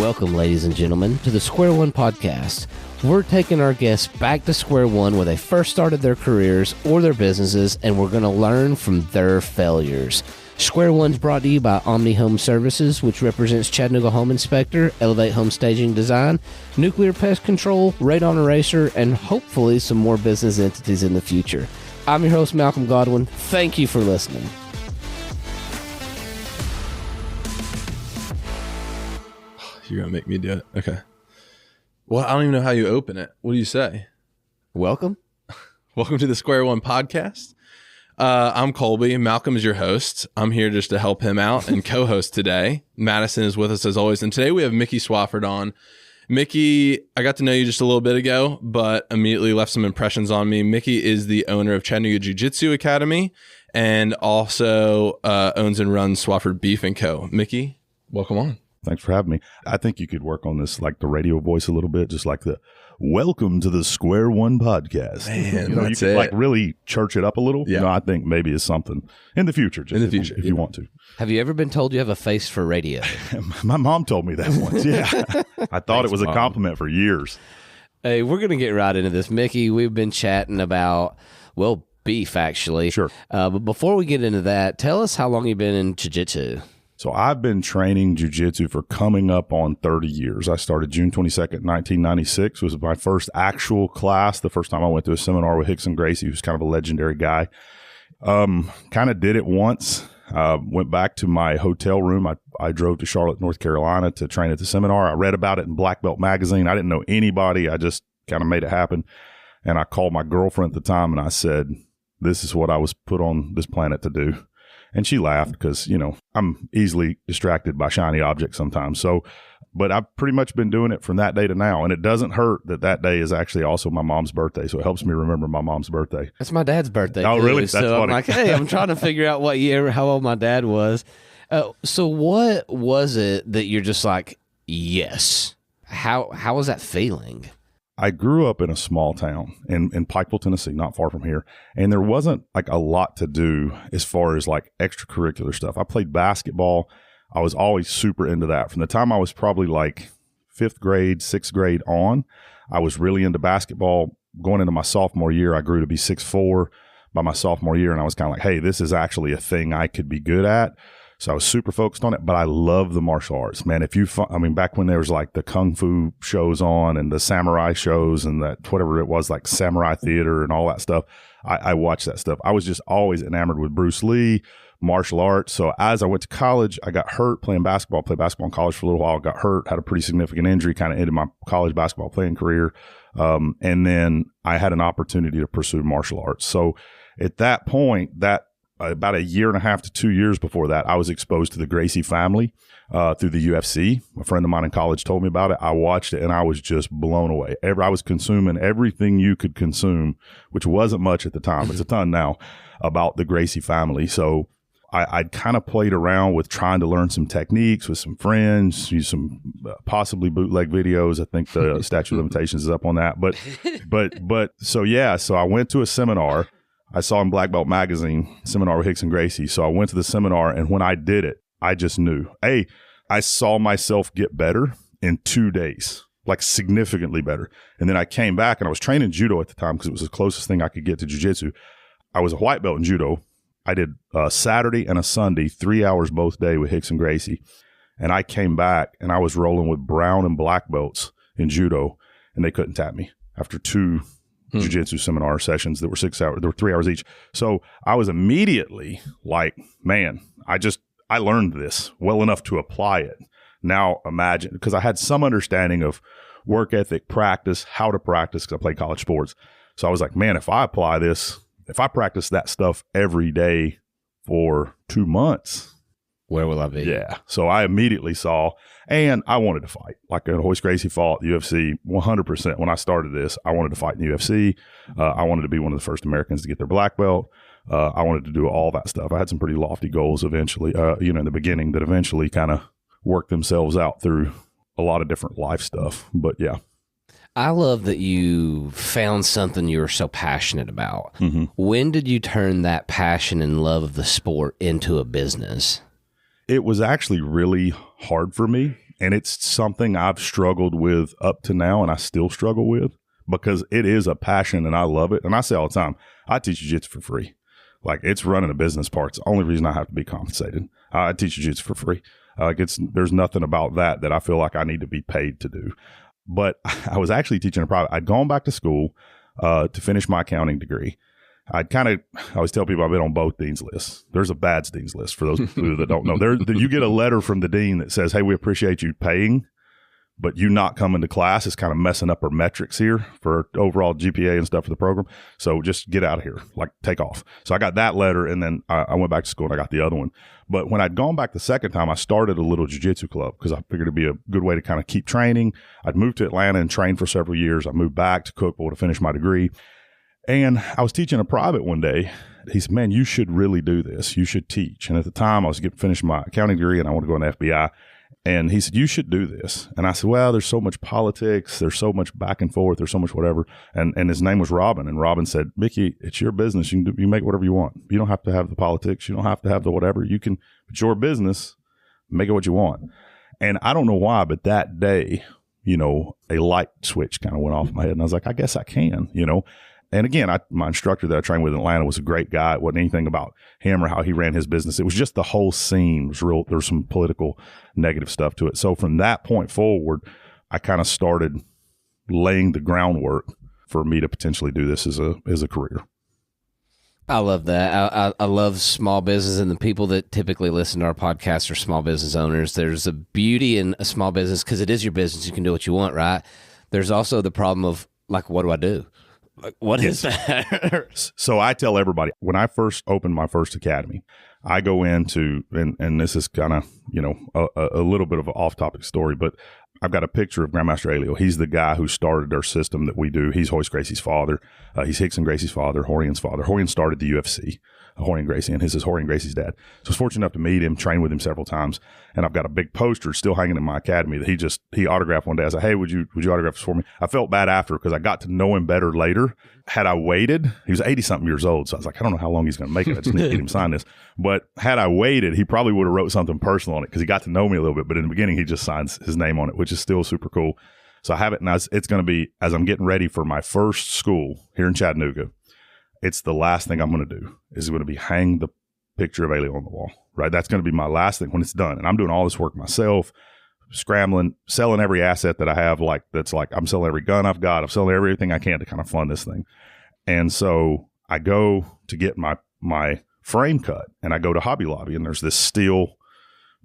Welcome, ladies and gentlemen, to the Square One podcast. We're taking our guests back to square one where they first started their careers or their businesses, and we're going to learn from their failures. Square One's brought to you by Omni Home Services, which represents Chattanooga Home Inspector, Elevate Home Staging Design, Nuclear Pest Control, Radon Eraser, and hopefully some more business entities in the future. I'm your host, Malcolm Godwin. Thank you for listening. You're going to make me do it. Okay. Well, I don't even know how you open it. What do you say? Welcome. Welcome to the Square One podcast. I'm Colby. Malcolm is your host. I'm here just to help him out and co-host today. Madison is with us as always. And today we have Mickey Swafford on. Mickey, I got to know you just a little bit ago, but immediately left some impressions on me. Mickey is the owner of Chattanooga Jiu-Jitsu Academy and also owns and runs Swafford Beef & Co. Mickey, welcome on. Thanks for having me. I think you could work on this, like the radio voice a little bit, just like the welcome to the Square One podcast. Man, you know, you could like really church it up a little. Yeah. You know, I think maybe it's something in the future. Just if you want to. Have you ever been told you have a face for radio? My mom told me that once. Yeah. I thought it was a compliment for years. Hey, we're going to get right into this. Mickey, we've been chatting about, well, beef, actually. Sure. But before we get into that, tell us how long you've been in jiu-jitsu. So I've been training jiu-jitsu for coming up on 30 years. I started June 22nd, 1996. It was my first actual class. The first time I went to a seminar with Rickson Gracie, who's kind of a legendary guy. Kind of did it once. Went back to my hotel room. I drove to Charlotte, North Carolina to train at the seminar. I read about it in Black Belt magazine. I didn't know anybody. I just kind of made it happen. And I called my girlfriend at the time and I said, this is what I was put on this planet to do. And she laughed because, you know, I'm easily distracted by shiny objects sometimes. So, but I've pretty much been doing it from that day to now. And it doesn't hurt that day is actually also my mom's birthday. So it helps me remember my mom's birthday. That's my dad's birthday. Oh, too. really? That's so funny. I'm like, hey, I'm trying to figure out what year, how old my dad was. So what was it that you're just like, yes? How was that feeling? I grew up in a small town in Pikeville, Tennessee, not far from here. And there wasn't like a lot to do as far as like extracurricular stuff. I played basketball. I was always super into that. From the time I was probably like 5th grade, 6th grade on, I was really into basketball. Going into my sophomore year, I grew to be 6'4" by my sophomore year. And I was kind of like, hey, this is actually a thing I could be good at. So I was super focused on it, but I love the martial arts, man. Back when there was like the Kung Fu shows on and the samurai shows and that whatever it was, like samurai theater and all that stuff, I watched that stuff. I was just always enamored with Bruce Lee, martial arts. So as I went to college, I got hurt playing basketball, played basketball in college for a little while, got hurt, had a pretty significant injury, kind of ended my college basketball playing career. And then I had an opportunity to pursue martial arts. So at that point, about a year and a half to 2 years before that, I was exposed to the Gracie family through the UFC. A friend of mine in college told me about it. I watched it and I was just blown away. I was consuming everything you could consume, which wasn't much at the time. It's a ton now about the Gracie family. So I'd kind of played around with trying to learn some techniques with some friends, use some possibly bootleg videos. I think the statute of limitations is up on that. So I went to a seminar. I saw in Black Belt magazine, seminar with Rickson Gracie. So I went to the seminar, and when I did it, I just knew, I saw myself get better in 2 days, like significantly better. And then I came back, and I was training judo at the time because it was the closest thing I could get to jiu-jitsu. I was a white belt in judo. I did a Saturday and a Sunday, 3 hours both day with Rickson Gracie. And I came back, and I was rolling with brown and black belts in judo, and they couldn't tap me after two jiu-jitsu seminar sessions that were 6 hours. They were 3 hours each. So I was immediately like, man, I learned this well enough to apply it. Now imagine, because I had some understanding of work ethic, practice, how to practice, because I played college sports. So I was like, man, if I apply this, if I practice that stuff every day for 2 months, where will I be? Yeah. So I immediately saw, and I wanted to fight. Like Royce Gracie fought the UFC 100%. When I started this, I wanted to fight in the UFC. I wanted to be one of the first Americans to get their black belt. I wanted to do all that stuff. I had some pretty lofty goals eventually, in the beginning that eventually kind of worked themselves out through a lot of different life stuff. But yeah. I love that you found something you were so passionate about. Mm-hmm. When did you turn that passion and love of the sport into a business? It was actually really hard for me. And it's something I've struggled with up to now, and I still struggle with, because it is a passion and I love it. And I say all the time, I teach jiu-jitsu for free. Like, it's running a business part. It's the only reason I have to be compensated. I teach jiu-jitsu for free. There's nothing about that I feel like I need to be paid to do. But I was actually teaching a private. I'd gone back to school to finish my accounting degree. I always tell people I've been on both dean's lists. There's a bad dean's list for those people that don't know. You get a letter from the dean that says, hey, we appreciate you paying, but you not coming to class is kind of messing up our metrics here for overall GPA and stuff for the program. So just get out of here, like take off. So I got that letter, and then I went back to school and I got the other one. But when I'd gone back the second time, I started a little jiu-jitsu club because I figured it'd be a good way to kind of keep training. I'd moved to Atlanta and trained for several years. I moved back to Cookeville to finish my degree. And I was teaching a private one day. He said, man, you should really do this. You should teach. And at the time, I was finishing my accounting degree and I wanted to go in the FBI. And he said, you should do this. And I said, well, there's so much politics. There's so much back and forth. There's so much whatever. And his name was Robin. And Robin said, Mickey, it's your business. You make whatever you want. You don't have to have the politics. You don't have to have the whatever. It's your business. Make it what you want. And I don't know why, but that day, a light switch kind of went off in my head. And I was like, I guess I can, And again, my instructor that I trained with in Atlanta was a great guy. It wasn't anything about him or how he ran his business. It was just the whole scene was real. There was some political negative stuff to it. So from that point forward, I kind of started laying the groundwork for me to potentially do this as a career. I love that. I love small business, and the people that typically listen to our podcast are small business owners. There's a beauty in a small business because it is your business. You can do what you want, right? There's also the problem of, like, what do I do? Like, what is that? So I tell everybody, when I first opened my first academy, I go into, and this is kind of, a little bit of an off-topic story, but I've got a picture of Grandmaster Elio. He's the guy who started our system that we do. He's Hoist Gracie's father. He's Hickson Gracie's father, Horian's father. Horian started the UFC, Horian Gracie, and his is Horian Gracie's dad. So I was fortunate enough to meet him, train with him several times, and I've got a big poster still hanging in my academy that he autographed one day. I said, hey, would you autograph this for me? I felt bad after because I got to know him better later. Had I waited, he was 80-something years old, so I was like, I don't know how long he's going to make it. I just need to get him sign this. But had I waited, he probably would have wrote something personal on it because he got to know me a little bit. But in the beginning, he just signs his name on it, which is still super cool. So I have it now. It's going to be, as I'm getting ready for my first school here in Chattanooga, it's the last thing I'm going to do is going to be hang the picture of Elio on the wall, right? That's going to be my last thing when it's done. And I'm doing all this work myself, scrambling, selling every asset that I have. I'm selling every gun I've got. I'm selling everything I can to kind of fund this thing. And so I go to get my frame cut, and I go to Hobby Lobby, and there's this steel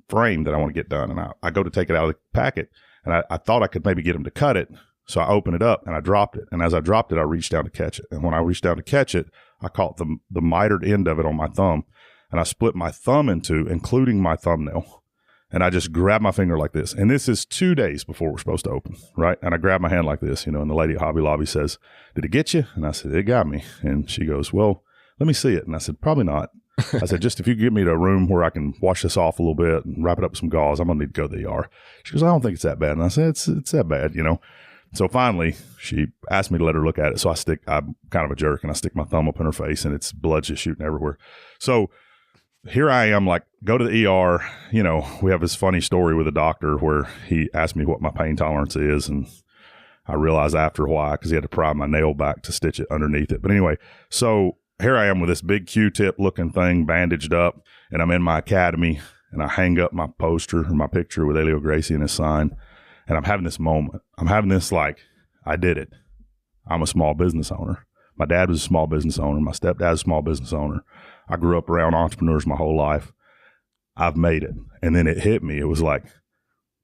frame that I want to get done. And I go to take it out of the packet, and I thought I could maybe get him to cut it. So I opened it up and I dropped it. And as I dropped it, I reached down to catch it. And when I reached down to catch it, I caught the mitered end of it on my thumb, and I split my thumb in two, including my thumbnail. And I just grabbed my finger like this. And this is 2 days before we're supposed to open, right? And I grabbed my hand like this, and the lady at Hobby Lobby says, did it get you? And I said, it got me. And she goes, well, let me see it. And I said, probably not. I said, just if you give me a room where I can wash this off a little bit and wrap it up with some gauze, I'm going to need to go to the ER. She goes, I don't think it's that bad. And I said, it's that bad, So finally, she asked me to let her look at it. So I'm kind of a jerk, and I stick my thumb up in her face, and it's blood just shooting everywhere. So here I am, like, go to the ER. We have this funny story with a doctor where he asked me what my pain tolerance is, and I realized after why, because he had to pry my nail back to stitch it underneath it. But anyway, so here I am with this big Q-tip looking thing bandaged up, and I'm in my academy, and I hang up my poster or my picture with Elio Gracie and his sign, and I'm having this moment. I'm having this like, I did it. I'm a small business owner. My dad was a small business owner. My stepdad's a small business owner. I grew up around entrepreneurs my whole life. I've made it. And then it hit me. It was like,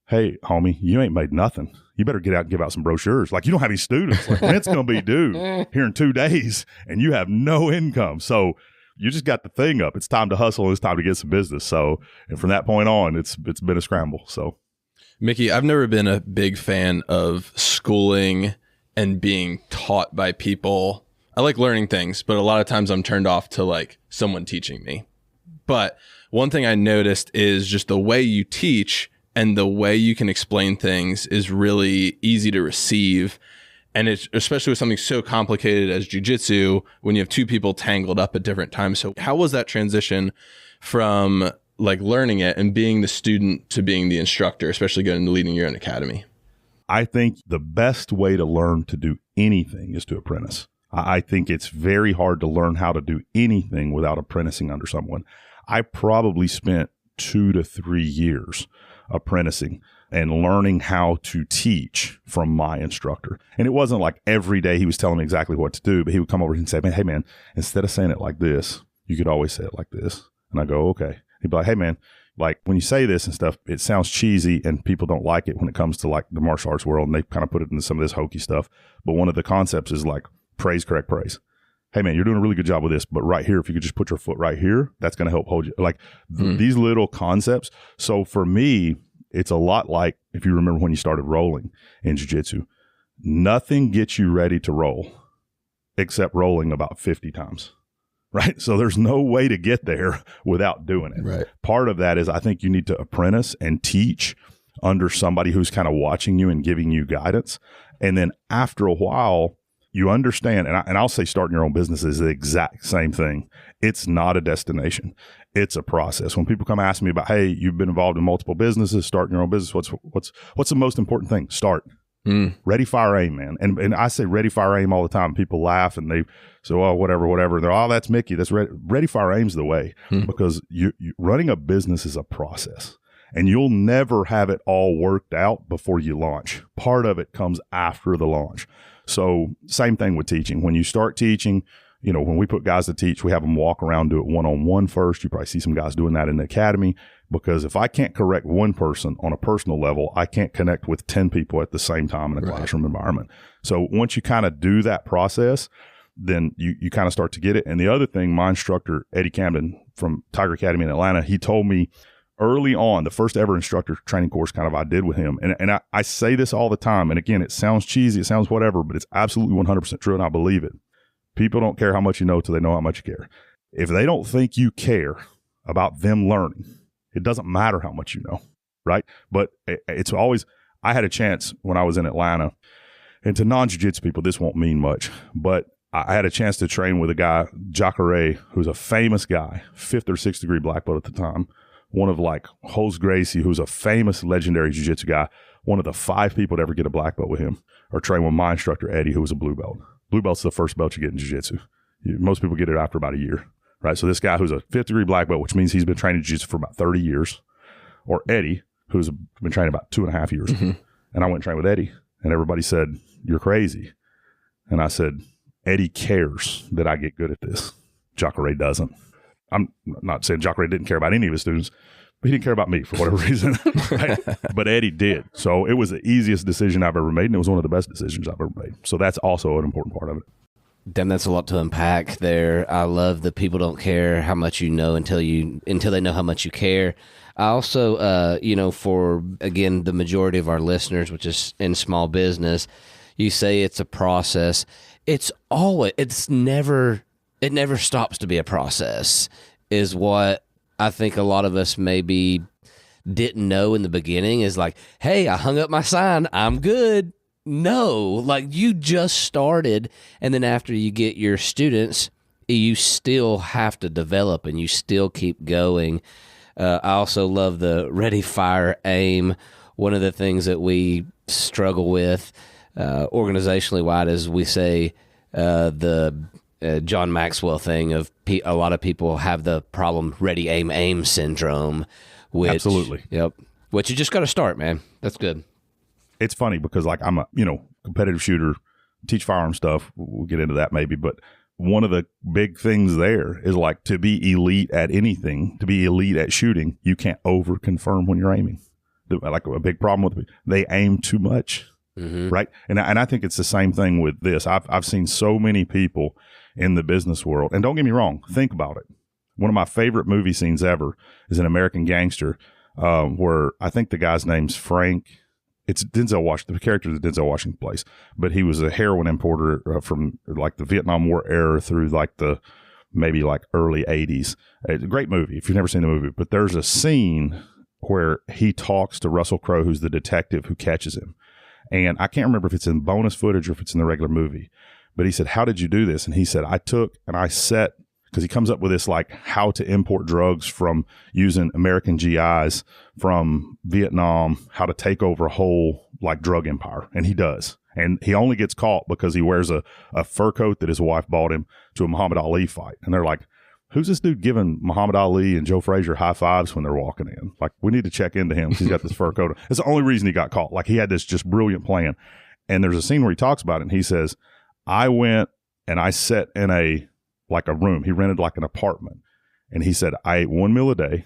hey, homie, you ain't made nothing. You better get out and give out some brochures. Like, you don't have any students. Like, rent's going to be due here in 2 days, and you have no income. So you just got the thing up. It's time to hustle, and it's time to get some business. So, and from that point on, it's been a scramble. So, Mickey, I've never been a big fan of schooling and being taught by people. I like learning things, but a lot of times I'm turned off to like someone teaching me. But one thing I noticed is just the way you teach and the way you can explain things is really easy to receive. And it's especially with something so complicated as jiu-jitsu, when you have two people tangled up at different times. So how was that transition from like learning it and being the student to being the instructor, especially going to leading your own academy? I think the best way to learn to do anything is to apprentice. I think it's very hard to learn how to do anything without apprenticing under someone. I probably spent 2 to 3 years apprenticing and learning how to teach from my instructor. And it wasn't like every day he was telling me exactly what to do, but he would come over and say, hey man, instead of saying it like this, you could always say it like this. And I go, okay. He'd be like, hey man, like when you say this and stuff, it sounds cheesy and people don't like it when it comes to like the martial arts world, and they kind of put it into some of this hokey stuff. But one of the concepts is like praise, correct praise. Hey man, you're doing a really good job with this, but right here, if you could just put your foot right here, that's going to help hold you. Like these little concepts. So for me, it's a lot like if you remember when you started rolling in jiu-jitsu, nothing gets you ready to roll except rolling about 50 times. Right. So there's no way to get there without doing it. Right. Part of that is I think you need to apprentice and teach under somebody who's kind of watching you and giving you guidance. And then after a while, you understand, and I'll say starting your own business is the exact same thing. It's not a destination. It's a process. When people come ask me about, hey, you've been involved in multiple businesses, starting your own business, what's the most important thing? Start. Ready, fire, aim, man. And I say ready, fire, aim all the time. People laugh and they say, oh, whatever. They're, oh, that's Mickey. That's ready, fire, aim's the way. Because you running a business is a process. And you'll never have it all worked out before you launch. Part of it comes after the launch. So same thing with teaching. When you start teaching, you know, when we put guys to teach, we have them walk around, do it one-on-one first. You probably see some guys doing that in the academy, because if I can't correct one person on a personal level, I can't connect with 10 people at the same time in a classroom environment. So once you kind of do that process, then you kind of start to get it. And the other thing, my instructor, Eddie Camden from Tiger Academy in Atlanta, he told me early on, the first ever instructor training course kind of I did with him. And I say this all the time. And again, it sounds cheesy, it sounds whatever, but it's absolutely 100% true. And I believe it. People don't care how much you know till they know how much you care. If they don't think you care about them learning, it doesn't matter how much you know, right? But it's always, I had a chance when I was in Atlanta, and to non-jiu-jitsu people, this won't mean much, but I had a chance to train with a guy, Jacare, who's a famous guy, 5th or 6th degree black belt at the time. One of like Holz Gracie, who's a famous legendary jiu-jitsu guy, one of the 5 people to ever get a black belt with him, or train with my instructor, Eddie, who was a blue belt. Blue belt's the first belt you get in jiu-jitsu. Most people get it after about a year, right? So this guy who's a 5th degree black belt, which means he's been training jiu-jitsu for about 30 years, or Eddie, who's been training about 2.5 years. And I went and trained with Eddie, and everybody said, you're crazy. And I said, Eddie cares that I get good at this. Jacare doesn't. I'm not saying Jacare didn't care about any of his students, but he didn't care about me for whatever reason. Right? But Eddie did. So it was the easiest decision I've ever made, and it was one of the best decisions I've ever made. So that's also an important part of it. Damn, that's a lot to unpack there. I love that people don't care how much you know until they know how much you care. I also, for, again, the majority of our listeners, which is in small business, you say it's a process. It never stops to be a process, is what I think a lot of us maybe didn't know in the beginning. Is like, hey, I hung up my sign, I'm good. No, like you just started, and then after you get your students, you still have to develop and you still keep going. I also love the ready, fire, aim. One of the things that we struggle with organizationally wide is we say the John Maxwell thing of a lot of people have the problem ready, aim syndrome. Which, absolutely. Yep. Which you just got to start, man. That's good. It's funny because like I'm a, competitive shooter, teach firearm stuff. We'll get into that maybe. But one of the big things there is like to be elite at anything, to be elite at shooting, you can't over confirm when you're aiming. Like a big problem with they aim too much. Right. And I think it's the same thing with this. I've seen so many people in the business world, and don't get me wrong, think about it. One of my favorite movie scenes ever is an American Gangster, where I think the guy's name's Frank. It's Denzel Washington. The character that Denzel Washington plays, but he was a heroin importer from like the Vietnam War era through like the maybe like early 80s. It's a great movie if you've never seen the movie. But there's a scene where he talks to Russell Crowe, who's the detective who catches him. And I can't remember if it's in bonus footage or if it's in the regular movie. But he said, how did you do this? And he said, I took and I set because he comes up with this like how to import drugs from using American GIs from Vietnam, how to take over a whole like drug empire. And he does. And he only gets caught because he wears a fur coat that his wife bought him to a Muhammad Ali fight. And they're like, who's this dude giving Muhammad Ali and Joe Frazier high fives when they're walking in? Like, we need to check into him because he's got this fur coat. It's the only reason he got caught. Like, he had this just brilliant plan. And there's a scene where he talks about it, and he says, I went and I sat in a room. He rented like an apartment. And he said, I ate one meal a day.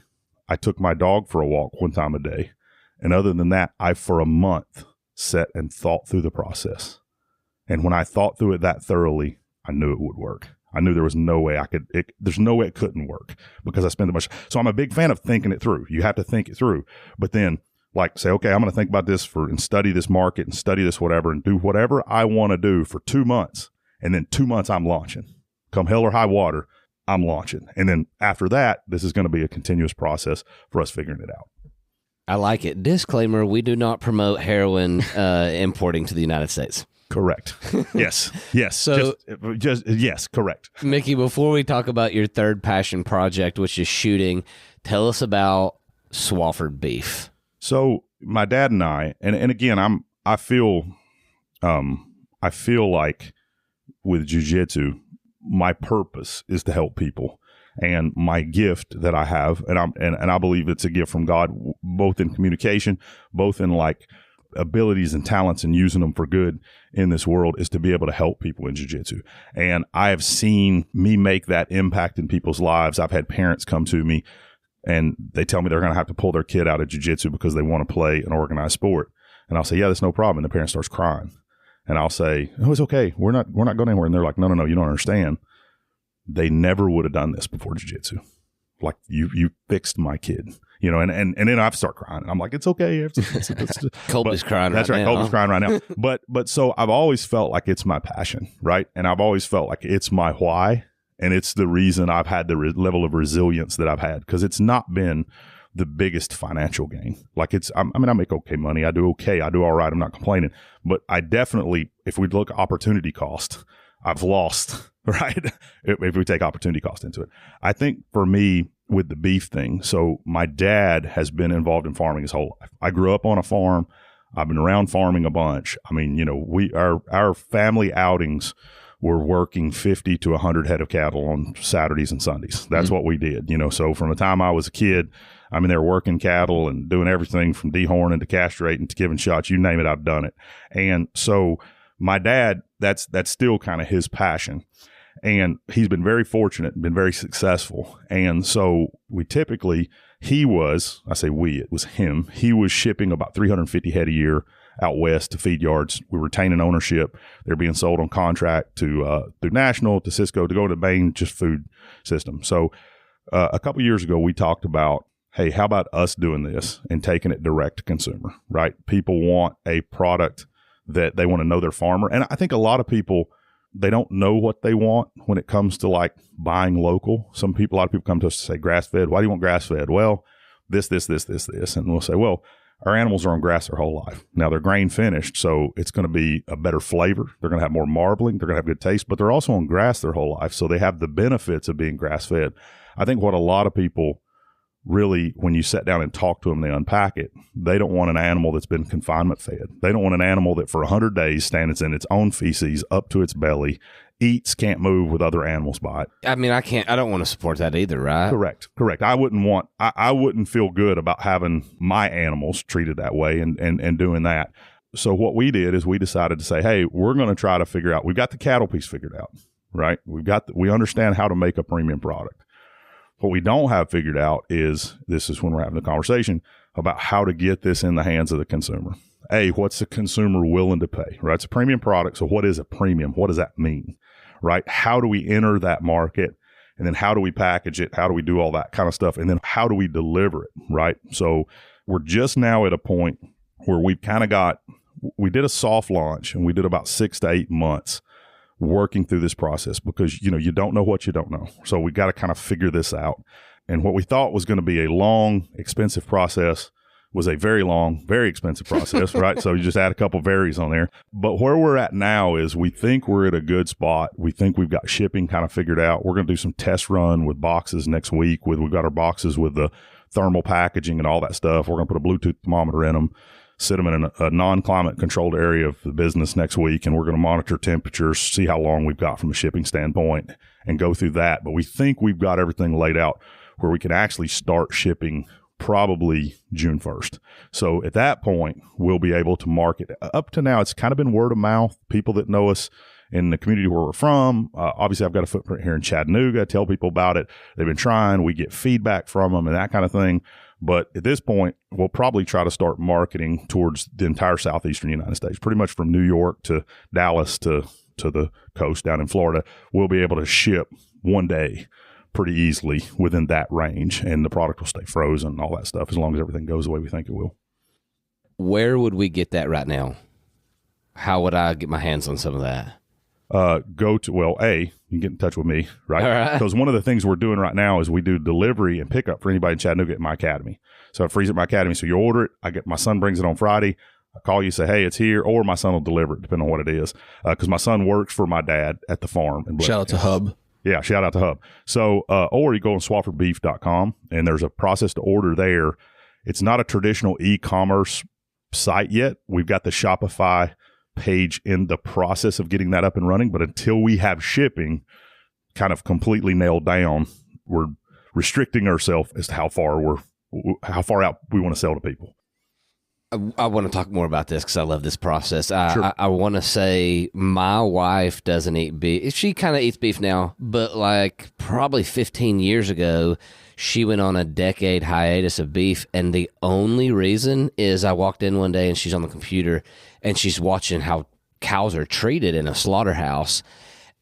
I took my dog for a walk one time a day. And other than that, I, for a month, sat and thought through the process. And when I thought through it that thoroughly, I knew it would work. I knew there was no way there's no way it couldn't work because I spent a bunch. So I'm a big fan of thinking it through. You have to think it through, but then like say, okay, I'm going to think about this and study this market and study this whatever and do whatever I want to do for 2 months. And then 2 months I'm launching. Come hell or high water, I'm launching. And then after that, this is going to be a continuous process for us figuring it out. I like it. Disclaimer, we do not promote heroin importing to the United States. Correct. Yes. Yes. So just yes, correct. Mickey, before we talk about your third passion project, which is shooting, tell us about Swafford Beef. So my dad and I, and again, I feel like with jiu-jitsu, my purpose is to help people. And my gift that I have, and I believe it's a gift from God, both in communication, both in like abilities and talents and using them for good in this world, is to be able to help people in jiu-jitsu. And I have seen me make that impact in people's lives. I've had parents come to me and they tell me they're going to have to pull their kid out of jiu-jitsu because they want to play an organized sport. And I'll say, yeah, that's no problem. And the parent starts crying. And I'll say, oh, it's okay. We're not going anywhere. And they're like, no, you don't understand. They never would have done this before jiu-jitsu. Like you fixed my kid, and then I start crying. And I'm like, it's okay. Colby's crying. That's right. Colby's crying right now. But so I've always felt like it's my passion, right? And I've always felt like it's my why, and it's the reason I've had the level of resilience that I've had, because it's not been the biggest financial gain. Like I make okay money. I do okay. I do all right. I'm not complaining. But I definitely, if we look at opportunity cost, I've lost. Right? If we take opportunity cost into it. I think for me with the beef thing, so my dad has been involved in farming his whole life. I grew up on a farm. I've been around farming a bunch. I mean, our family outings were working 50 to 100 head of cattle on Saturdays and Sundays. That's what we did, So from the time I was a kid, I mean, they were working cattle and doing everything from dehorning to castrating to giving shots. You name it, I've done it. And so my dad, that's still kind of his passion. And he's been very fortunate and been very successful. And so it was him. He was shipping about 350 head a year out west to feed yards. We're retaining ownership. They're being sold on contract to through National, to Cisco, to go to the main just food system. So a couple of years ago, we talked about, hey, how about us doing this and taking it direct to consumer, right? People want a product that they want to know their farmer. And I think a lot of people, they don't know what they want when it comes to like buying local. A lot of people come to us to say grass fed. Why do you want grass fed? Well, this. And we'll say, well, our animals are on grass their whole life. Now they're grain finished, so it's going to be a better flavor. They're going to have more marbling. They're going to have good taste, but they're also on grass their whole life. So they have the benefits of being grass fed. I think what a lot of people really, when you sit down and talk to them, they unpack it. They don't want an animal that's been confinement fed. They don't want an animal that for 100 days stands in its own feces up to its belly, eats, can't move with other animals by it. I mean, I don't want to support that either, right? Correct. I wouldn't feel good about having my animals treated that way and doing that. So what we did is we decided to say, hey, we're going to try to figure out, we've got the cattle piece figured out, right? We understand how to make a premium product. What we don't have figured out is, this is when we're having a conversation about how to get this in the hands of the consumer. What's the consumer willing to pay, right? It's a premium product. So what is a premium? What does that mean, right? How do we enter that market? And then how do we package it? How do we do all that kind of stuff? And then how do we deliver it, right? So we're just now at a point where we've kind of we did a soft launch and we did about 6 to 8 months working through this process, because you don't know what you don't know. So we got to kind of figure this out. And what we thought was going to be a long, expensive process was a very long, very expensive process, right? So you just add a couple varies on there. But where we're at now is we think we're at a good spot. We think we've got shipping kind of figured out. We're going to do some test run with boxes next week. We've got our boxes with the thermal packaging and all that stuff. We're going to put a Bluetooth thermometer in them, sit them in a non-climate controlled area of the business next week, and we're going to monitor temperatures, see how long we've got from a shipping standpoint, and go through that. But we think we've got everything laid out where we can actually start shipping probably June 1st. So at that point, we'll be able to market. Up to now, it's kind of been word of mouth. People that know us in the community where we're from. Obviously, I've got a footprint here in Chattanooga. Tell people about it. They've been trying. We get feedback from them and that kind of thing. But at this point, we'll probably try to start marketing towards the entire southeastern United States, pretty much from New York to Dallas to the coast down in Florida. We'll be able to ship one day pretty easily within that range, and the product will stay frozen and all that stuff as long as everything goes the way we think it will. Where would we get that right now? How would I get my hands on some of that? You can get in touch with me, right? Because one of the things we're doing right now is we do delivery and pickup for anybody in Chattanooga at my academy. So I freeze at my academy. So you order it. My son brings it on Friday. I call you, say, hey, it's here, or my son will deliver it, depending on what it is. Because my son works for my dad at the farm. Shout out to Hub. Yeah, shout out to Hub. So, or you go on SwaffordBeef.com, and there's a process to order there. It's not a traditional e-commerce site yet. We've got the Shopify page in the process of getting that up and running, but until we have shipping kind of completely nailed down, we're restricting ourselves as to how far out we want to sell to people. I want to talk more about this because I love this process. Sure. I want to say my wife doesn't eat beef. She kind of eats beef now, but like probably 15 years ago, she went on a decade hiatus of beef. And the only reason is I walked in one day and she's on the computer and she's watching how cows are treated in a slaughterhouse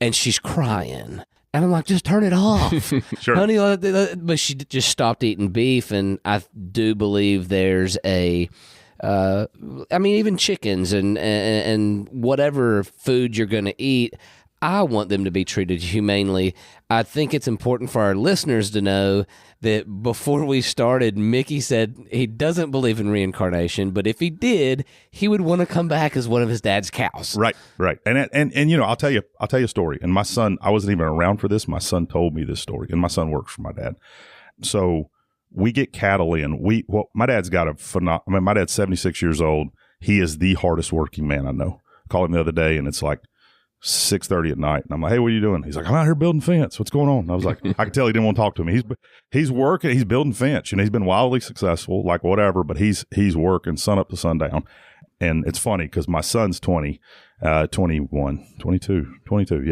and she's crying. And I'm like, just turn it off. Sure. Honey, but she just stopped eating beef. And I do believe there's even chickens and whatever food you're going to eat, I want them to be treated humanely. I think it's important for our listeners to know that before we started, Mickey said he doesn't believe in reincarnation, but if he did, he would want to come back as one of his dad's cows. Right. And I'll tell you a story. And my son, I wasn't even around for this. My son told me this story, and my son works for my dad. So we get cattle in. My dad's got my dad's 76 years old. He is the hardest working man I know. I called him the other day and it's like 6:30 at night. And I'm like, hey, what are you doing? He's like, I'm out here building fence. What's going on? And I was like, I could tell he didn't want to talk to me. He's working. He's building fence. He's been wildly successful, like whatever, but he's working sun up to sundown. And it's funny because my son's 22. Yeah,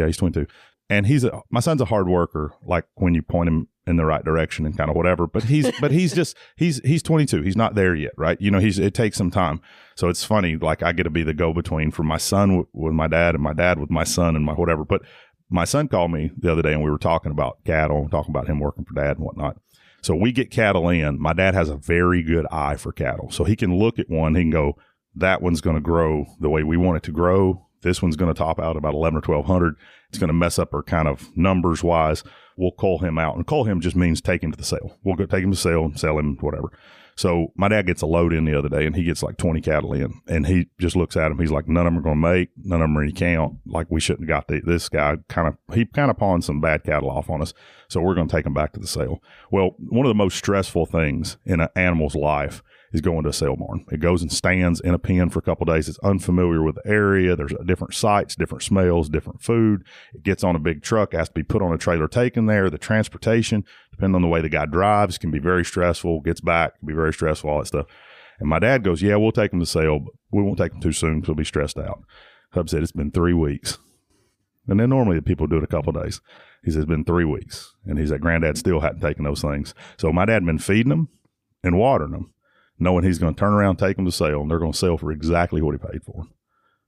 he's 22. And my son's a hard worker, like when you point him in the right direction and kind of whatever, but he's 22. He's not there yet. Right. It takes some time. So it's funny. Like I get to be the go-between for my son with my dad and my dad with my son and my whatever. But my son called me the other day and we were talking about cattle, talking about him working for dad and whatnot. So we get cattle in. My dad has a very good eye for cattle. So he can look at one. He can go, that one's going to grow the way we want it to grow. This one's going to top out about 11 or 1200. It's going to mess up our kind of numbers wise. We'll cull him out. And cull him just means take him to the sale. We'll go take him to sale and sell him, whatever. So my dad gets a load in the other day and he gets like 20 cattle in. And he just looks at him. He's like, none of them are going to make. None of them are any count. Like we shouldn't have got this guy. He kind of pawned some bad cattle off on us. So we're going to take him back to the sale. Well, one of the most stressful things in an animal's life is going to a sale barn. It goes and stands in a pen for a couple of days. It's unfamiliar with the area. There's different sights, different smells, different food. It gets on a big truck, has to be put on a trailer, taken there. The transportation, depending on the way the guy drives, can be very stressful. Gets back, can be very stressful, all that stuff. And my dad goes, yeah, we'll take him to sale, but we won't take him too soon because he'll be stressed out. Hub said, it's been 3 weeks. And then normally the people do it a couple of days. He says, it's been 3 weeks. And he's like, Granddad still hadn't taken those things. So my dad had been feeding them and watering them, knowing he's going to turn around, take them to sale, and they're going to sell for exactly what he paid for them.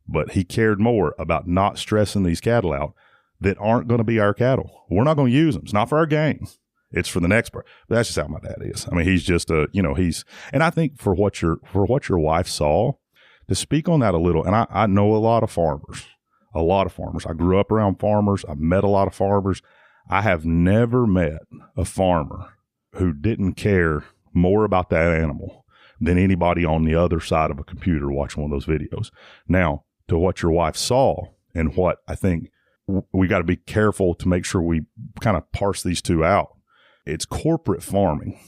But he cared more about not stressing these cattle out that aren't going to be our cattle. We're not going to use them. It's not for our gain. It's for the next part. But that's just how my dad is. I mean, he's just and I think for what your wife saw, to speak on that a little, and I know a lot of farmers. I grew up around farmers. I've met a lot of farmers. I have never met a farmer who didn't care more about that animal than anybody on the other side of a computer watching one of those videos. Now, to what your wife saw and what I think we got to be careful to make sure we kind of parse these two out. It's corporate farming.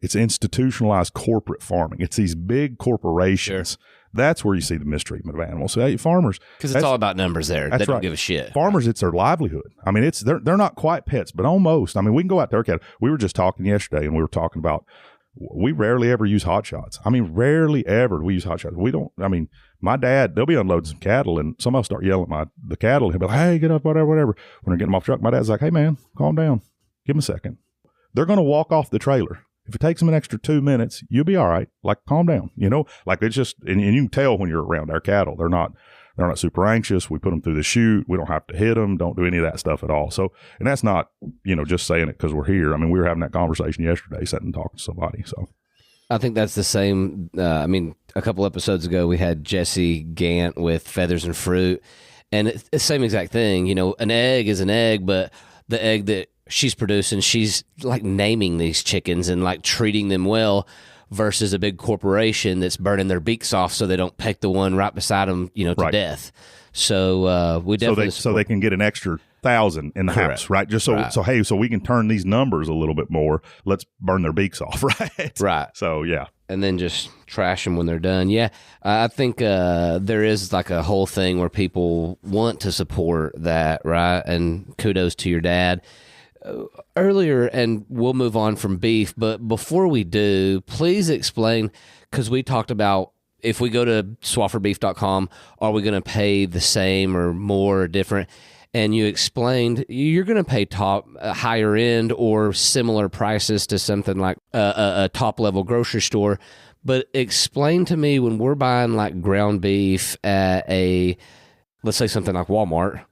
It's institutionalized corporate farming. It's these big corporations. Sure. That's where you see the mistreatment of animals. So, hey, farmers, because it's all about numbers there. They don't right. give a shit. Farmers, it's their livelihood. I mean, they're not quite pets, but almost. I mean, we can go out there. We were just talking yesterday, and we were talking about we rarely ever use hot shots. I mean, rarely ever do we use hot shots. We don't. I mean, my dad, they'll be unloading some cattle, and somebody will start yelling at the cattle. He'll be like, "Hey, get up, whatever." When they're getting them off the truck, my dad's like, "Hey, man, calm down. Give them a second." They're going to walk off the trailer. If it takes them an extra 2 minutes, you'll be all right. Like, calm down. You know, like it's just, and you can tell when you're around our cattle, they're not super anxious. We put them through the chute. We don't have to hit them. Don't do any of that stuff at all. So, and that's not, just saying it because we're here. I mean, we were having that conversation yesterday, sitting and talking to somebody. So, I think that's the same. A couple episodes ago, we had Jesse Gant with Feathers and Fruit, and it's the same exact thing. An egg is an egg, but the egg that she's producing, she's like naming these chickens and like treating them well, versus a big corporation that's burning their beaks off so they don't peck the one right beside them, to right. death. So we definitely so they can get an extra 1,000 in the house, right? Just so we can turn these numbers a little bit more. Let's burn their beaks off, right? Right. So yeah, and then just trash them when they're done. Yeah, I think there is like a whole thing where people want to support that, right? And kudos to your dad. Earlier, and we'll move on from beef, but before we do, please explain, because we talked about if we go to SwaffordBeef.com, are we going to pay the same or more or different? And you explained you're going to pay higher end or similar prices to something like a top level grocery store. But explain to me, when we're buying like ground beef at let's say something like Walmart,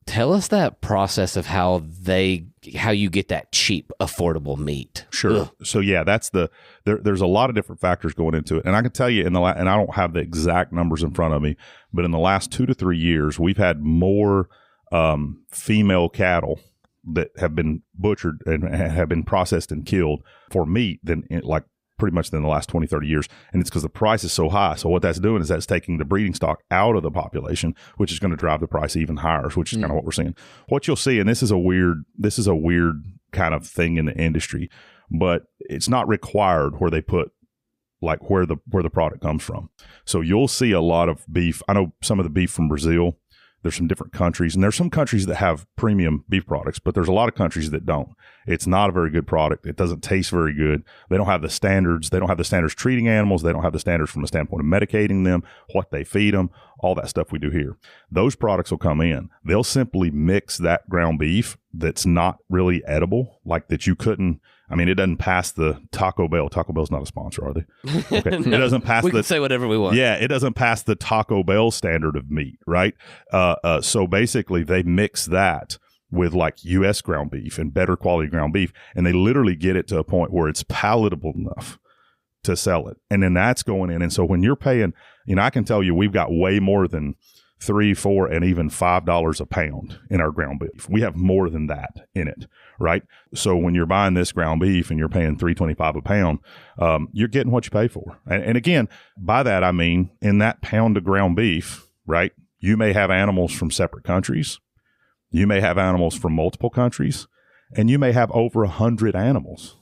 tell us that process of how you get that cheap, affordable meat. Sure. Ugh. So yeah, there's a lot of different factors going into it. And I can tell you and I don't have the exact numbers in front of me, but in the last 2 to 3 years, we've had more female cattle that have been butchered and have been processed and killed for meat than pretty much than the last 20, 30 years. And it's because the price is so high. So what that's doing is that's taking the breeding stock out of the population, which is going to drive the price even higher, which is kind of what we're seeing. What you'll see, and this is a weird kind of thing in the industry, but it's not required where they put like where the product comes from. So you'll see a lot of beef. I know some of the beef from Brazil. There's some different countries, and there's some countries that have premium beef products, but there's a lot of countries that don't. It's not a very good product. It doesn't taste very good. They don't have the standards. They don't have the standards treating animals. They don't have the standards from the standpoint of medicating them, what they feed them, all that stuff we do here. Those products will come in. They'll simply mix that ground beef that's not really edible, like that you couldn't. I mean, it doesn't pass the Taco Bell. Taco Bell's not a sponsor, are they? Okay. No, it doesn't pass. We can say whatever we want. Yeah, it doesn't pass the Taco Bell standard of meat, right? So basically, they mix that with like U.S. ground beef and better quality ground beef, and they literally get it to a point where it's palatable enough to sell it, and then that's going in. And so when you're paying, I can tell you, we've got way more than $3, $4, and even $5 a pound in our ground beef. We have more than that in it, right? So when you're buying this ground beef and you're paying $3.25 a pound, you're getting what you pay for. And again, by that I mean, in that pound of ground beef, right? You may have animals from separate countries. You may have animals from multiple countries, and you may have over 100 animals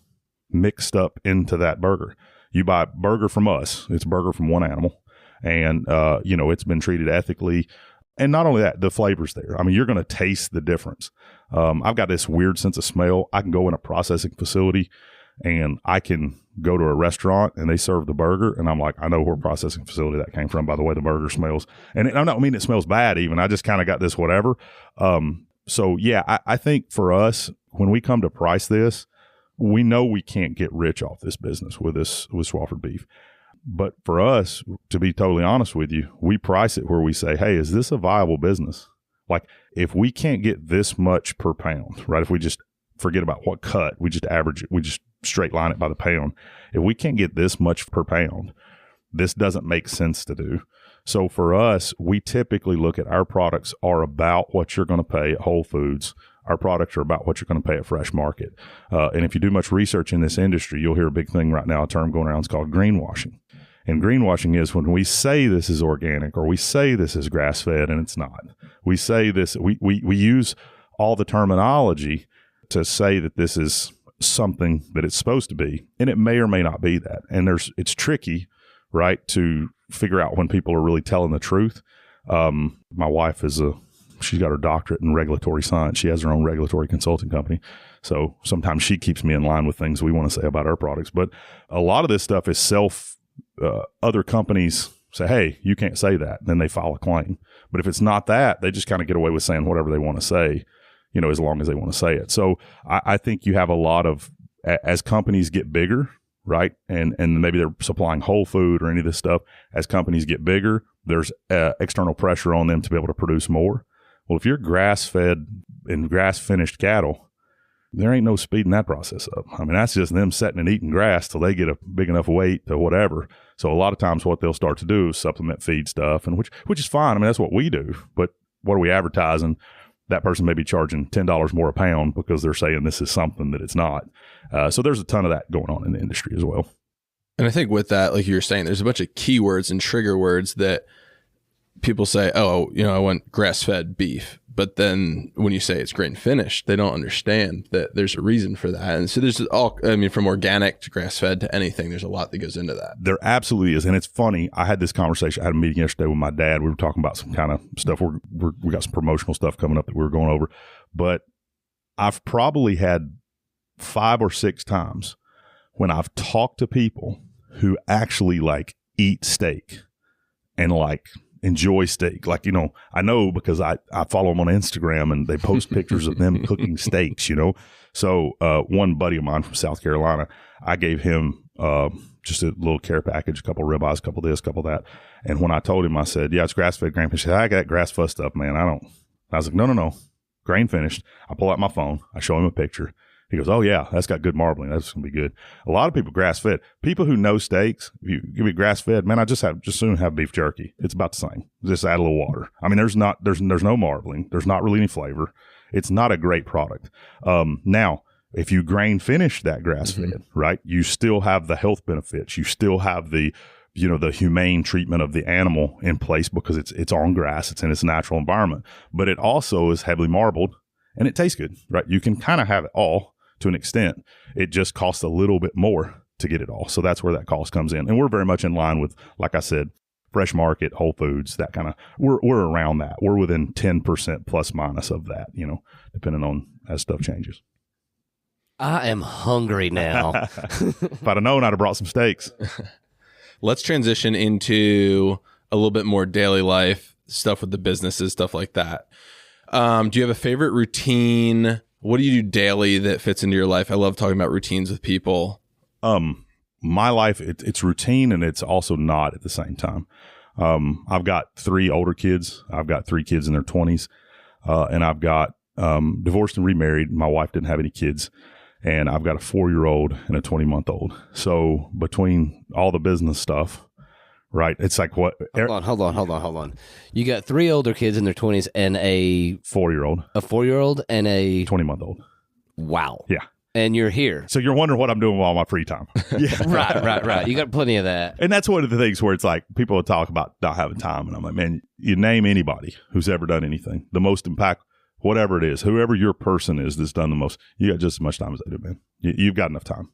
mixed up into that burger. You buy a burger from us; it's a burger from one animal. And, it's been treated ethically. And not only that, the flavor's there. I mean, you're going to taste the difference. I've got this weird sense of smell. I can go in a processing facility and I can go to a restaurant and they serve the burger. And I'm like, I know where processing facility that came from by the way the burger smells. And I don't mean it smells bad even. I just kind of got this whatever. So yeah, I think for us, when we come to price this, we know we can't get rich off this business with Swafford Beef. But for us, to be totally honest with you, we price it where we say, hey, is this a viable business? Like, if we can't get this much per pound, right? If we just forget about what cut, we just average it, we just straight line it by the pound. If we can't get this much per pound, this doesn't make sense to do. So for us, we typically look at our products are about what you're going to pay at Whole Foods. Our products are about what you're going to pay at Fresh Market. And if you do much research in this industry, you'll hear a big thing right now, a term going around, it's called greenwashing. And greenwashing is when we say this is organic or we say this is grass-fed and it's not. We say this, we use all the terminology to say that this is something that it's supposed to be, and it may or may not be that. And it's tricky, right, to figure out when people are really telling the truth. My wife she's got her doctorate in regulatory science. She has her own regulatory consulting company. So sometimes she keeps me in line with things we want to say about our products. But a lot of this stuff is other companies say, hey, you can't say that. And then they file a claim. But if it's not that, they just kind of get away with saying whatever they want to say, as long as they want to say it. So I think you have a lot of, as companies get bigger, right? And maybe they're supplying whole food or any of this stuff. As companies get bigger, there's external pressure on them to be able to produce more. Well, if you're grass-fed and grass-finished cattle, there ain't no speeding that process up. I mean, that's just them sitting and eating grass till they get a big enough weight to whatever. So a lot of times what they'll start to do is supplement feed stuff, and which is fine. I mean, that's what we do. But what are we advertising? That person may be charging $10 more a pound because they're saying this is something that it's not. So there's a ton of that going on in the industry as well. And I think with that, like you were saying, there's a bunch of keywords and trigger words that people say, oh, I want grass-fed beef. But then when you say it's grain finished, they don't understand that there's a reason for that. And so there's from organic to grass-fed to anything, there's a lot that goes into that. There absolutely is. And it's funny. I had this conversation. I had a meeting yesterday with my dad. We were talking about some kind of stuff. We got some promotional stuff coming up that we were going over. But I've probably had 5 or 6 times when I've talked to people who actually eat steak and enjoy steak. I know because I follow them on Instagram and they post pictures of them cooking steaks, So one buddy of mine from South Carolina, I gave him just a little care package, a couple ribeyes, a couple this, a couple that. And when I told him, I said, yeah, it's grass-fed, grain finished. He said, I got grass-fed stuff, man. I was like, no, grain finished. I pull out my phone. I show him a picture. He goes, oh, yeah, that's got good marbling. That's going to be good. A lot of people grass-fed. People who know steaks, if you give me grass-fed, man, I just soon have beef jerky. It's about the same. Just add a little water. I mean, there's no marbling. There's not really any flavor. It's not a great product. Now, if you grain finish that grass-fed, right, you still have the health benefits. You still have the humane treatment of the animal in place because it's on grass. It's in its natural environment. But it also is heavily marbled, and it tastes good, right? You can kind of have it all. To an extent, it just costs a little bit more to get it all. So that's where that cost comes in. And we're very much in line with, like I said, Fresh Market, Whole Foods, that kind of, we're around that. We're within 10% plus minus of that, depending on as stuff changes. I am hungry now. If I'd have known, I'd have brought some steaks. Let's transition into a little bit more daily life stuff with the businesses, stuff like that. Do you have a favorite routine? What do you do daily that fits into your life? I love talking about routines with people. My life, it's routine and it's also not at the same time. I've got 3 older kids. I've got 3 kids in their 20s. And I've got divorced and remarried. My wife didn't have any kids. And I've got a 4-year-old and a 20-month-old. So between all the business stuff, right, it's like what? Hold on. You got 3 older kids in their 20s and a 4-year-old. A 4-year-old and a 20-month-old. Wow. Yeah. And you're here. So you're wondering what I'm doing with all my free time. Yeah. Right. You got plenty of that. And that's one of the things where it's like people will talk about not having time. And I'm like, man, you name anybody who's ever done anything, the most impactful, whatever it is, whoever your person is that's done the most, you got just as much time as they do, man. You've got enough time.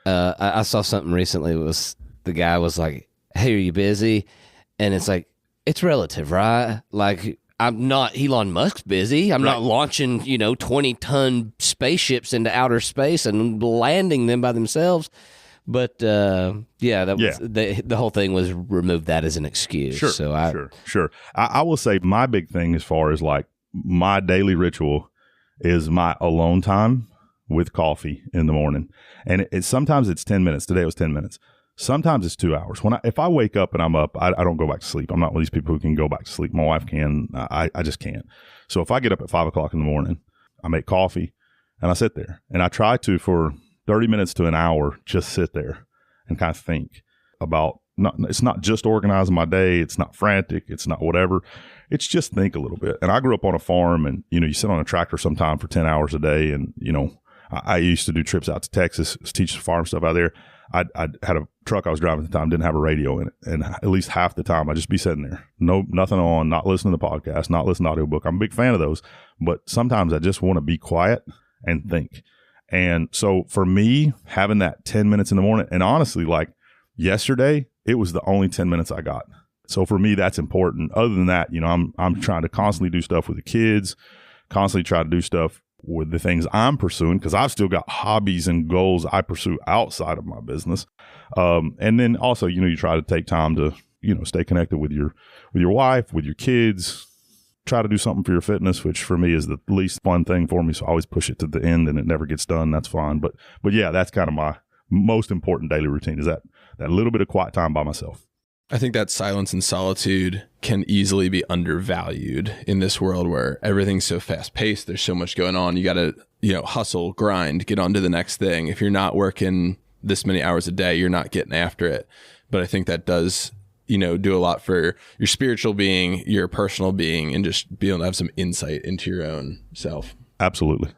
I saw something recently. The guy was like, hey, are you busy? And it's like, it's relative, right? Like, I'm not Elon Musk's busy. I'm not launching, 20-ton spaceships into outer space and landing them by themselves. But the whole thing was remove that as an excuse. Sure, so sure. I will say my big thing as far as like my daily ritual is my alone time with coffee in the morning. And sometimes it's 10 minutes. Today it was 10 minutes. Sometimes it's 2 hours. If I wake up and I'm up, I don't go back to sleep. I'm not one of these people who can go back to sleep. My wife can. I just can't. So if I get up at 5 o'clock in the morning, I make coffee and I sit there and I try to, for 30 minutes to an hour, just sit there and kind of think about, it's not just organizing my day. It's not frantic. It's not whatever. It's just think a little bit. And I grew up on a farm and, you sit on a tractor sometime for 10 hours a day. And, I used to do trips out to Texas, teach farm stuff out there. I had a truck I was driving at the time, didn't have a radio in it. And at least half the time I'd just be sitting there, nothing on, not listening to podcasts, not listening to audiobook. I'm a big fan of those, but sometimes I just want to be quiet and think. And so for me, having that 10 minutes in the morning, and honestly, like yesterday, it was the only 10 minutes I got. So for me, that's important. Other than that, you know, I'm trying to constantly do stuff with the kids, constantly try to do stuff with the things I'm pursuing, because I've still got hobbies and goals I pursue outside of my business. And then also, you know, you try to take time to, you know, stay connected with your wife, with your kids, try to do something for your fitness, which for me is the least fun thing for me. So I always push it to the end and it never gets done. That's fine. But yeah, that's kind of my most important daily routine, is that little bit of quiet time by myself. I think that silence and solitude can easily be undervalued in this world where everything's so fast paced. There's so much going on. You got to, you know, hustle, grind, get on to the next thing. If you're not working this many hours a day, you're not getting after it. But I think that does, you know, do a lot for your spiritual being, your personal being, and just be able to have some insight into your own self. Absolutely.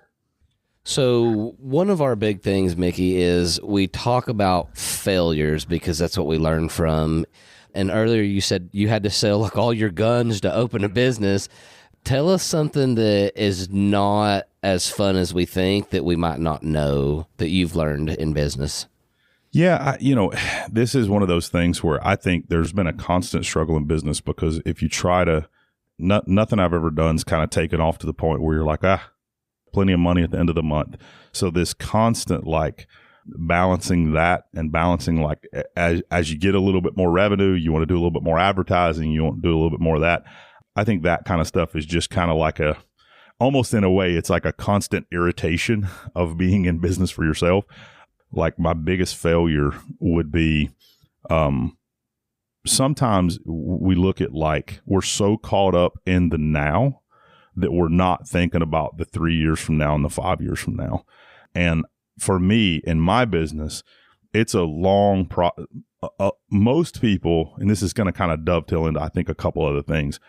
So one of our big things, Mickey, is we talk about failures because that's what we learn from. And earlier you said you had to sell like all your guns to open a business. Tell us something that is not as fun as we think, that we might not know, that you've learned in business. Yeah, you know, this is one of those things where I think there's been a constant struggle in business, because if you try to, nothing I've ever done is kind of taken off to the point where you're like, plenty of money at the end of the month. So this constant like balancing that, and balancing like as you get a little bit more revenue, you want to do a little bit more advertising, you want to do a little bit more of that. I think that kind of stuff is just kind of like almost in a way, it's like a constant irritation of being in business for yourself. Like my biggest failure would be, sometimes we look at like, we're so caught up in the now that we're not thinking about the 3 years from now and the 5 years from now. And for me, in my business, it's a long most people, and this is going to kind of dovetail into, I think, a couple other things.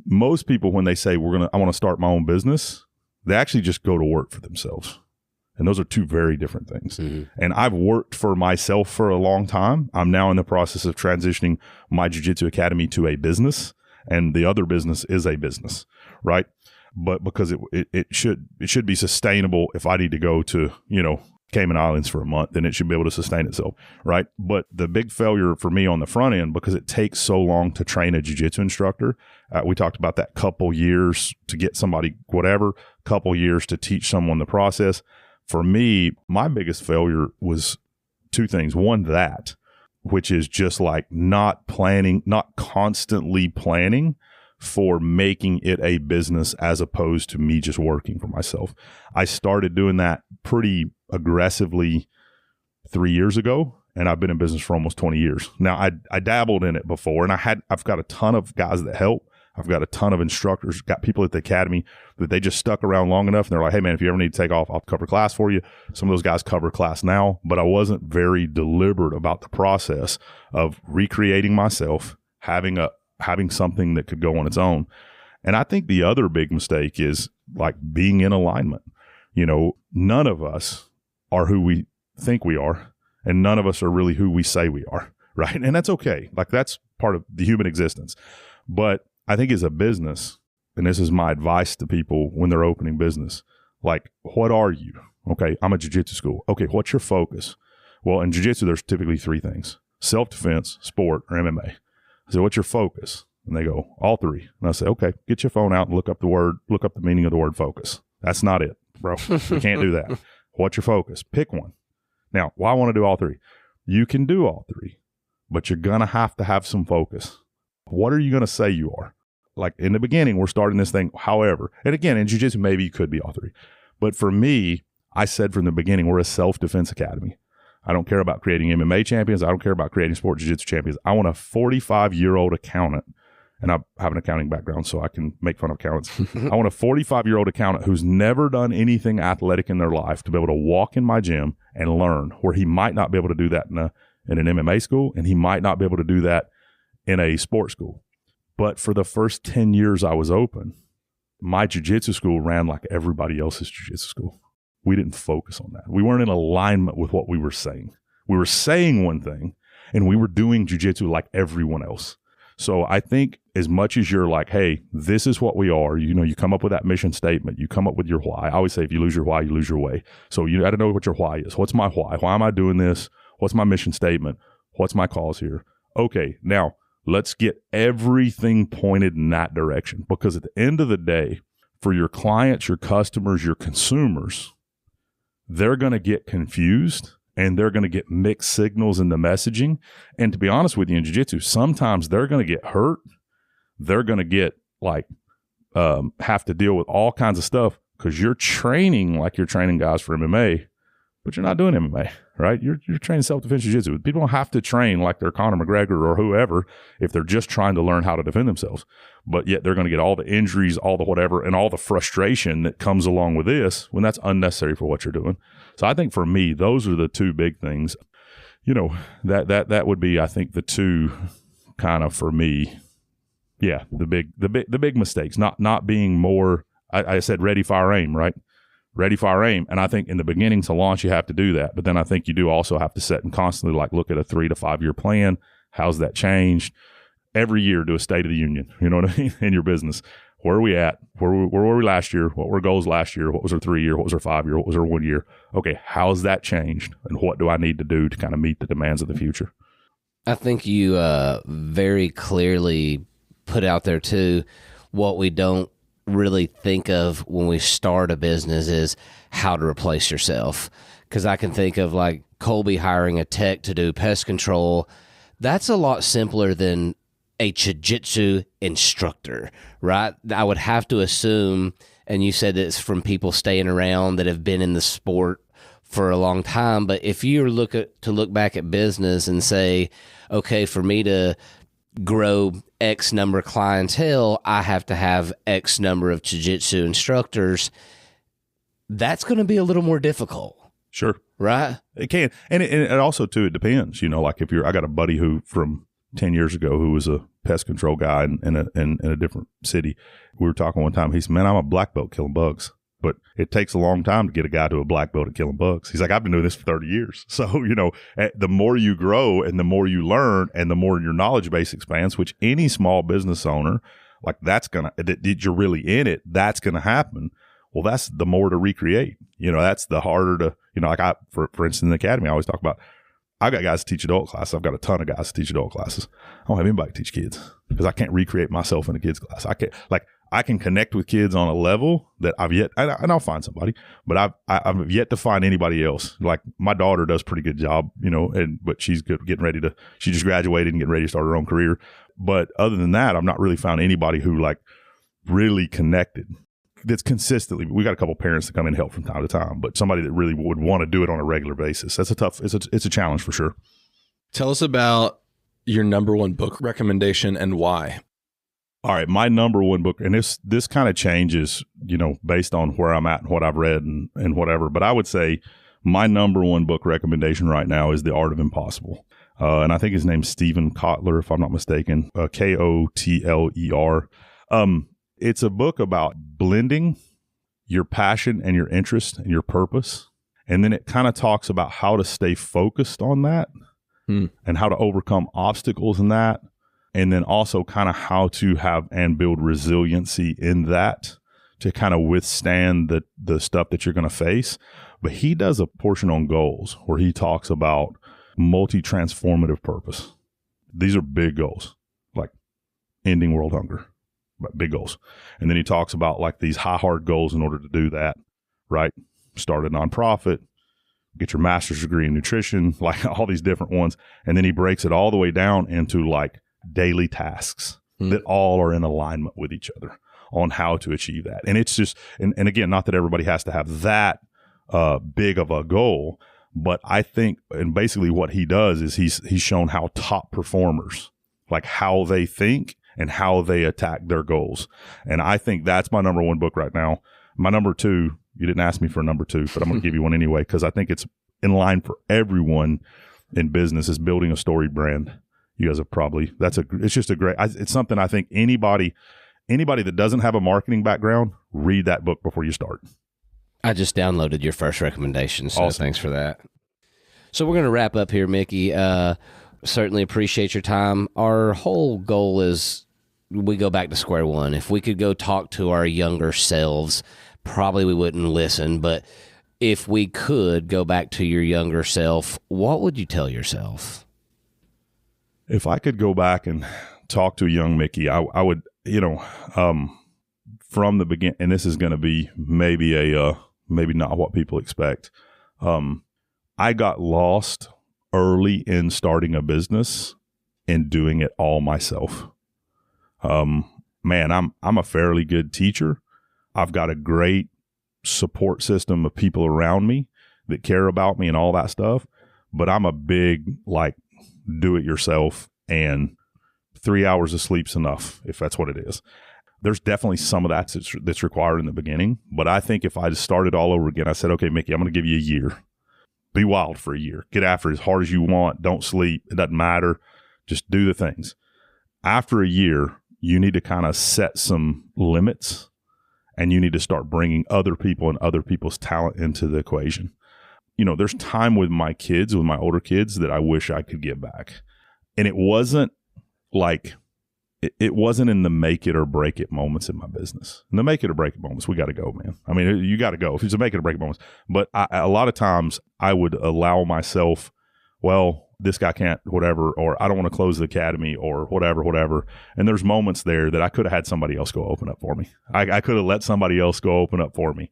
Most people, when they say I want to start my own business, they actually just go to work for themselves. And those are two very different things. Mm-hmm. And I've worked for myself for a long time. I'm now in the process of transitioning my Jiu-Jitsu Academy to a business, and the other business is a business, right? But because it should be sustainable. If I need to go to, you know, Cayman Islands for a month, then it should be able to sustain itself, right? But the big failure for me on the front end, because it takes so long to train a jiu-jitsu instructor, we talked about that couple years to get somebody, whatever, couple years to teach someone the process. For me, my biggest failure was two things. One, which is just like not constantly planning for making it a business, as opposed to me just working for myself. I started doing that pretty aggressively 3 years ago, and I've been in business for almost 20 years. Now, I dabbled in it before, and I've got a ton of guys that help. I've got a ton of instructors, got people at the academy that they just stuck around long enough, and they're like, hey man, if you ever need to take off, I'll cover class for you. Some of those guys cover class now, but I wasn't very deliberate about the process of recreating myself, having something that could go on its own. And I think the other big mistake is like being in alignment. You know, none of us are who we think we are, and none of us are really who we say we are, right? And that's okay. Like that's part of the human existence. But I think as a business, and this is my advice to people when they're opening business, like, what are you? Okay, I'm a jiu-jitsu school. Okay, what's your focus? Well, in jiu-jitsu, there's typically three things: self-defense, sport, or MMA. I say, what's your focus? And they go, all three. And I say, okay, get your phone out and look up the meaning of the word focus. That's not it, bro. We can't do that. What's your focus? Pick one. Now, why I want to do all three? You can do all three, but you're going to have some focus. What are you going to say you are? Like in the beginning, we're starting this thing. However, and again, in jiu-jitsu, maybe you could be all three. But for me, I said from the beginning, we're a self-defense academy. I don't care about creating MMA champions. I don't care about creating sport jiu-jitsu champions. I want a 45-year-old accountant, and I have an accounting background, so I can make fun of accountants. I want a 45-year-old accountant who's never done anything athletic in their life to be able to walk in my gym and learn, where he might not be able to do that in an MMA school, and he might not be able to do that in a sports school. But for the first 10 years I was open, my jiu-jitsu school ran like everybody else's jiu-jitsu school. We didn't focus on that. We weren't in alignment with what we were saying. We were saying one thing and we were doing jiu-jitsu like everyone else. So I think as much as you're like, hey, this is what we are, you come up with that mission statement, you come up with your why. I always say if you lose your why, you lose your way. So you got to know what your why is. What's my why? Why am I doing this? What's my mission statement? What's my cause here? Okay, now let's get everything pointed in that direction, because at the end of the day, for your clients, your customers, your consumers, they're going to get confused and they're going to get mixed signals in the messaging. And to be honest with you, in jiu-jitsu, sometimes they're going to get hurt. They're going to get have to deal with all kinds of stuff because you're training like you're training guys for MMA, but you're not doing MMA, right? You're training self-defense jiu-jitsu. People don't have to train like they're Conor McGregor or whoever if they're just trying to learn how to defend themselves. But yet they're going to get all the injuries, all the whatever, and all the frustration that comes along with this when that's unnecessary for what you're doing. So I think for me, those are the two big things. That would be, I think, the two kind of for me. Yeah, the big mistakes, not being more. I said ready, fire, aim, right? Ready, fire, aim. And I think in the beginning to launch, you have to do that. But then I think you do also have to set and constantly look at a 3 to 5 year plan. How's that changed? Every year do a state of the union, you know what I mean, in your business. Where are we at? Where were we last year? What were our goals last year? What was our 3 year? What was our 5 year? What was our 1 year? Okay, how's that changed? And what do I need to do to kind of meet the demands of the future? I think you very clearly put out there too, what we don't really think of when we start a business is how to replace yourself. Because I can think of like Colby hiring a tech to do pest control. That's a lot simpler than a jiu-jitsu instructor, right? I would have to assume, and you said it's from people staying around that have been in the sport for a long time, but if you look back at business and say, okay, for me to grow X number of clientele, I have to have X number of jiu-jitsu instructors, that's going to be a little more difficult. Sure. Right? It can. And it also, too, it depends. Like if I got a buddy who from 10 years ago who was a pest control guy in a different city. We were talking one time. He said, man, I'm a black belt killing bugs. But it takes a long time to get a guy to a black belt at killing bugs. He's like, I've been doing this for 30 years. So, the more you grow and the more you learn and the more your knowledge base expands, which any small business owner, you're really in it, that's going to happen. Well, that's the more to recreate. That's the harder to, for instance, in the academy, I always talk about, I got guys to teach adult classes. I've got a ton of guys to teach adult classes. I don't have anybody to teach kids because I can't recreate myself in a kid's class. I can connect with kids on a level that I've yet, and I'll find somebody, but I've yet to find anybody else. Like my daughter does a pretty good job, but she's good she just graduated and getting ready to start her own career. But other than that, I've not really found anybody who really connected. That's consistently, we got a couple parents that come in and help from time to time, but somebody that really would want to do it on a regular basis. That's it's a challenge for sure. Tell us about your number one book recommendation and why. All right. My number one book, and this kind of changes, based on where I'm at and what I've read and whatever, but I would say my number one book recommendation right now is The Art of Impossible. And I think his name's Stephen Kotler, if I'm not mistaken, Kotler. It's a book about blending your passion and your interest and your purpose. And then it kind of talks about how to stay focused on that and how to overcome obstacles in that. And then also kind of how to have and build resiliency in that to kind of withstand the stuff that you're going to face. But he does a portion on goals where he talks about multi-transformative purpose. These are big goals, like ending world hunger. But big goals. And then he talks about these hard goals in order to do that, right? Start a nonprofit, get your master's degree in nutrition, all these different ones. And then he breaks it all the way down into daily tasks that all are in alignment with each other on how to achieve that. And it's just, and again, not that everybody has to have that big of a goal, but I think, and basically what he does is he's shown how top performers, how they think and how they attack their goals. And I think that's my number one book right now. My number two, you didn't ask me for a number two, but I'm going to give you one anyway, because I think it's in line for everyone in business, is Building a Storied Brand. You guys have probably, it's just a great, it's something I think anybody that doesn't have a marketing background, read that book before you start. I just downloaded your first recommendation, so awesome. Thanks for that. So we're going to wrap up here, Mickey. Certainly appreciate your time. Our whole goal is we go back to square one. If we could go talk to our younger selves, probably we wouldn't listen. But if we could go back to your younger self, what would you tell yourself? If I could go back and talk to young Mickey, I would, from the beginning, and this is going to be maybe not what people expect. I got lost early in starting a business and doing it all myself. Man, I'm a fairly good teacher. I've got a great support system of people around me that care about me and all that stuff. But I'm a big, do it yourself, and 3 hours of sleep's enough, if that's what it is. There's definitely some of that that's required in the beginning. But I think if I just started all over again, I said, okay, Mickey, I'm going to give you a year. Be wild for a year. Get after it as hard as you want. Don't sleep. It doesn't matter. Just do the things. After a year, you need to kind of set some limits, and you need to start bringing other people and other people's talent into the equation. There's time with my kids, with my older kids, that I wish I could give back. And it wasn't it wasn't in the make it or break it moments in my business. In the make it or break it moments, we got to go, man. I mean, you got to go if it's a make it or break it moments. But a lot of times I would allow myself, this guy can't, whatever, or I don't want to close the academy, or whatever. And there's moments there that I could have had somebody else go open up for me. I could have let somebody else go open up for me.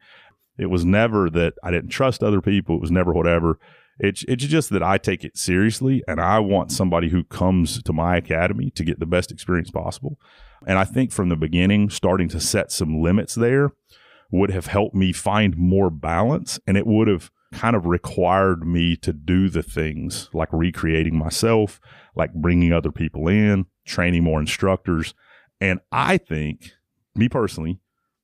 It was never that I didn't trust other people. It was never whatever. It's just that I take it seriously, and I want somebody who comes to my academy to get the best experience possible. And I think from the beginning, starting to set some limits there would have helped me find more balance, and it would have kind of required me to do the things like recreating myself, like bringing other people in, training more instructors. And I think, me personally,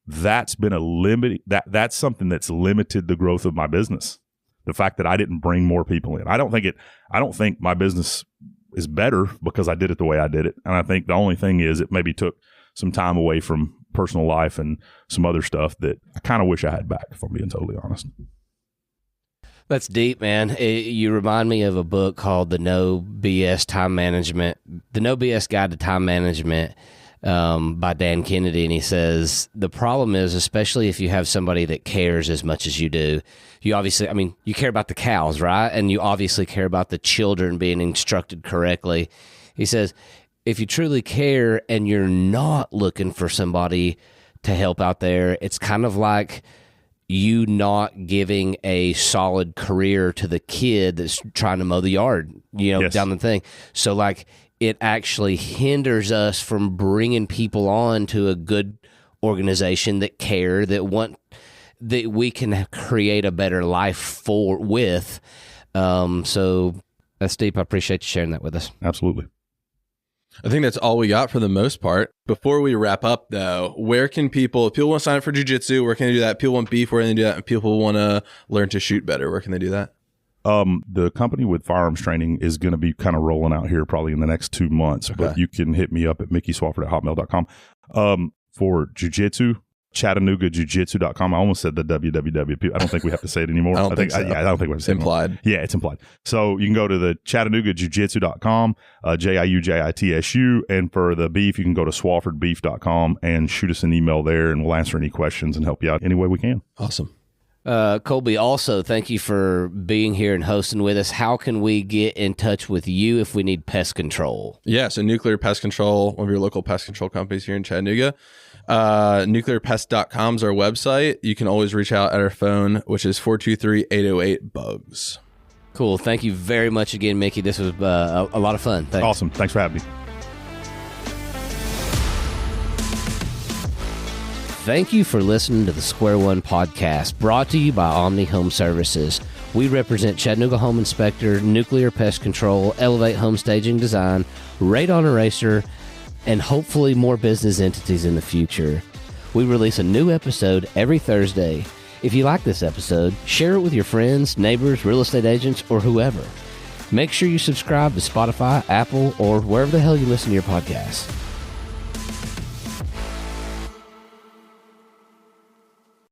that's been that's something that's limited the growth of my business. The fact that I didn't bring more people in. I don't think my business is better because I did it the way I did it. And I think the only thing is it maybe took some time away from personal life and some other stuff that I kind of wish I had back, if I'm being totally honest. That's deep, man. You remind me of a book called The No BS Guide to Time Management by Dan Kennedy. And he says, the problem is, especially if you have somebody that cares as much as you do, you obviously, you care about the cows, right? And you obviously care about the children being instructed correctly. He says, if you truly care and you're not looking for somebody to help out there, it's kind of like you not giving a solid career to the kid that's trying to mow the yard, Yes. down the thing. So it actually hinders us from bringing people on to a good organization that care, that we can create a better life with. So that's deep. I appreciate you sharing that with us. Absolutely. I think that's all we got for the most part. Before we wrap up, though, where can if people want to sign up for jiu-jitsu, where can they do that? People want beef, where can they do that? And people want to learn to shoot better, where can they do that? The company with firearms training is going to be kind of rolling out here probably in the next 2 months, okay. But you can hit me up at mickey.swafford@hotmail.com. For jiu-jitsu, Chattanooga Jiu-Jitsu.com. I almost said the www. I don't think we have to say it anymore. I don't think so. I don't think we have to say it implied. Anymore. Yeah, it's implied. So you can go to the Chattanooga Jiu-Jitsu.com, JIUJITSU, and for the beef, you can go to SwaffordBeef.com and shoot us an email there, and we'll answer any questions and help you out any way we can. Awesome. Colby, also, thank you for being here and hosting with us. How can we get in touch with you if we need pest control? Yeah, so Nuclear Pest Control, one of your local pest control companies here in Chattanooga. Nuclearpest.com is our website. You can always reach out at our phone, which is 423-808-BUGS. Cool. Thank you very much again, Mickey. This was a lot of fun. Thanks. Awesome. Thanks for having me. Thank you for listening to the Square One podcast, brought to you by Omni Home Services. We represent Chattanooga Home Inspector, Nuclear Pest Control, Elevate Home Staging Design, Radon Eraser, and hopefully more business entities in the future. We release a new episode every Thursday. If you like this episode, share it with your friends, neighbors, real estate agents, or whoever. Make sure you subscribe to Spotify, Apple, or wherever the hell you listen to your podcasts.